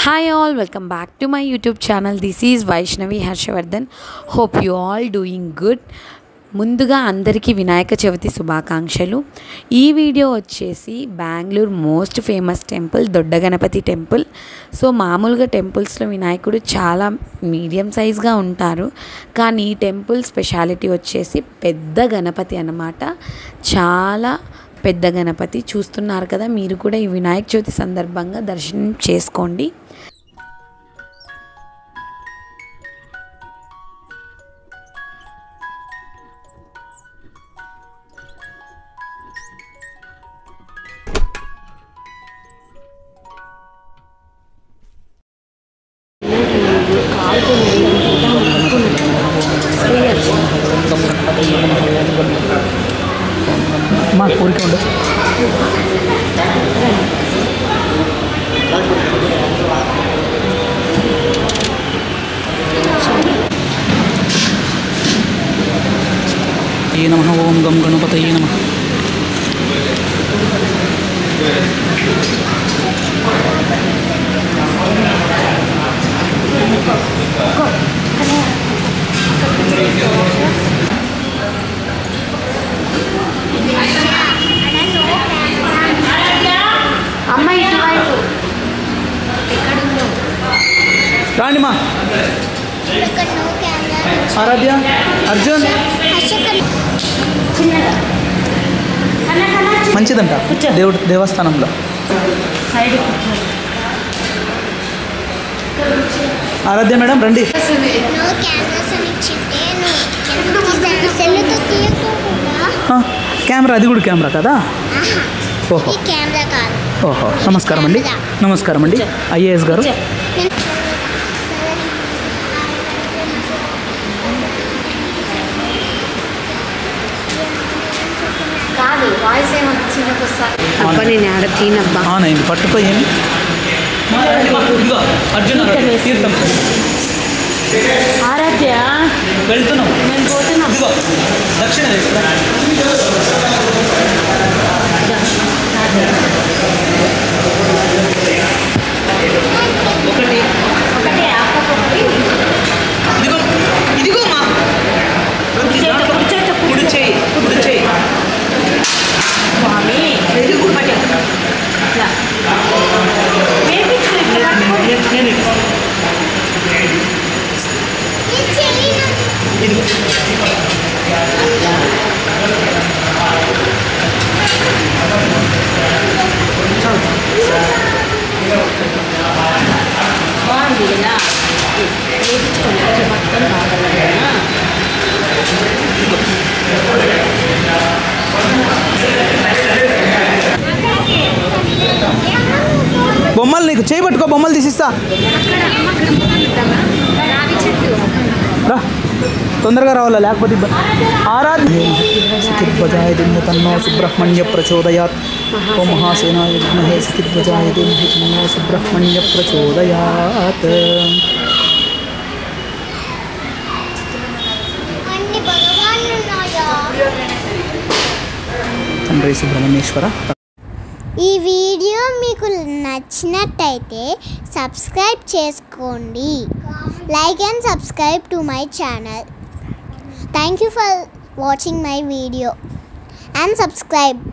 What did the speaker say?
Hi all, welcome back to my YouTube channel. This is Vaishnavi Harshvardhan. Hope you all doing good. ముందుగా అందరికీ వినాయక చవితి శుభాకాంక్షలు. ఈ video వచ్చేసి Bengaluru most famous temple Dodda Ganapati temple. So మామూలుగా టెంపుల్స్లో వినాయకుడు చాలా మీడియం సైజ్గా ఉంటారు, కానీ ఈ టెంపుల్ స్పెషాలిటీ వచ్చేసి పెద్ద గణపతి అన్నమాట. చాలా పెద్ద గణపతి చూస్తున్నారు కదా. మీరు కూడా ఈ వినాయక చవితి సందర్భంగా దర్శనం చేసుకోండి. మా కోరిక ఉండు. ఏ నమః. ఓం గం గణపతయే నమః. రాండి మా. ఆరాధ్య, అర్జున్ మంచిదంట దేవస్థానంలో. ఆరాధ్య మేడం రండి. కెమెరా, అది కూడా కెమెరా కదా. ఓహో ఓహో. నమస్కారం అండి. నమస్కారం అండి ఐఏఎస్ గారు. అవునండి, పట్టుకో. ఏమి ఆరాధ్య వెళ్తున్నాం, నేను పోతున్నా. దక్షిణ ఒకటి ఇదిగో మా కుడి చేయి స్వామి బొమ్మలు నీకు చేయి పట్టుకో, బొమ్మలు తీసిస్తా. రా, తొందరగా రావాలా, లేకపోతే ఆరాధ్యాయ తన్నో సుబ్రహ్మణ్య ప్రచోదయాత్. ఓం మహాసేనాయ విద్మహే సఖిధ్వజాయ ధీమహి తన్నో సుబ్రహ్మణ్య ప్రచోదయాత్. తండ్రి సుబ్రహ్మణ్యేశ్వర. ఈ వీడియో మీకు నచ్చినట్టయితే సబ్స్క్రైబ్ చేసుకోండి. Like and subscribe to my channel. Thank you for watching my video and subscribe.